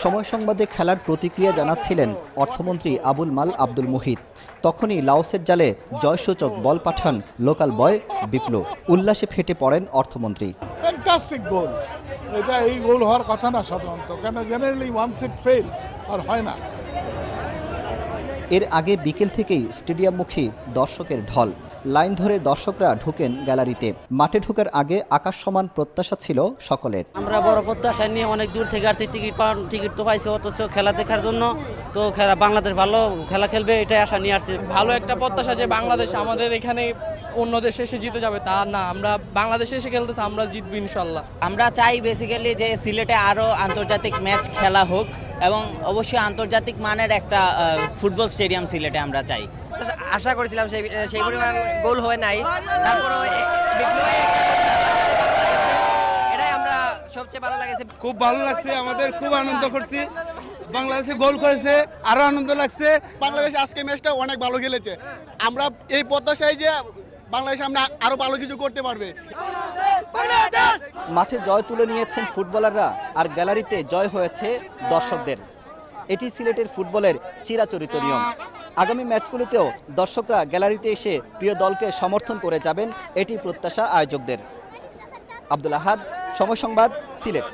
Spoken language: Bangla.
সময় সংবাদে খেলার প্রতিক্রিয়া জানাচ্ছিলেন অর্থমন্ত্রী আবুল মাল আব্দুল মুহিত। তখনই লাওসের জালে জয়সূচক বল পাঠান লোকাল বয় বিপ্লব। উল্লাসে ফেটে পড়েন অর্থমন্ত্রী। ফ্যান্টাস্টিক গোল। এটা এই গোল হওয়ার কথা না সাধারণত, কেন জেনারেলি ওয়ান্স ইট ফেলস আর হয় না। এর আগে বিকেল থেকেই স্টেডিয়ামমুখী দর্শকের ঢল। লাইন ধরে দর্শকরা ঢোকেন গ্যালারিতে। মাঠে ঢোকার আগে আকাশ সমান প্রত্যাশা ছিল সকলের। আমরা বড় প্রত্যাশা নিয়ে অনেক দূর থেকে আসছি, টিকিট তো পাইছি, অথচ খেলা দেখার জন্য। তো বাংলাদেশ ভালো খেলা খেলবে এটাই আশা নিয়ে আসছি। ভালো একটা প্রত্যাশা যে বাংলাদেশ আমাদের এখানে অন্য দেশে এসে জিতে যাবে, তা না, আমরা বাংলাদেশে এসে খেলতেছি, আমরা জিতবো ইনশাল্লাহ। আমরা চাই বেসিক্যালি যে সিলেটে আরও আন্তর্জাতিক ম্যাচ খেলা হোক এবং অবশ্যই আন্তর্জাতিক মানের একটা ফুটবল স্টেডিয়াম সিলেটে আমরা চাই। আশা করেছিলাম সেই পরিমাণ গোল হয় নাই, তারপরও এটাই আমরা সবচেয়ে ভালো লাগছে। খুব ভালো লাগছে, আমাদের খুব আনন্দ করছি। বাংলাদেশে গোল করেছে, আরো আনন্দ লাগছে। বাংলাদেশ আজকে ম্যাচটা অনেক ভালো খেলেছে। আমরা এই প্রত্যাশায় যে বাংলাদেশ আমরা আরো ভালো কিছু করতে পারবে। মাঠে জয় তুলে নিয়েছেন ফুটবলাররা, আর গ্যালারিতে জয় হয়েছে দর্শকদের। এটি সিলেটের ফুটবলের চিরাচরিত নিয়ম। আগামী ম্যাচগুলোতেও দর্শকরা গ্যালারিতে এসে প্রিয় দলকে সমর্থন করে যাবেন, এটি প্রত্যাশা আয়োজকদের। আব্দুল আহাদ, সময় সংবাদ, সিলেট।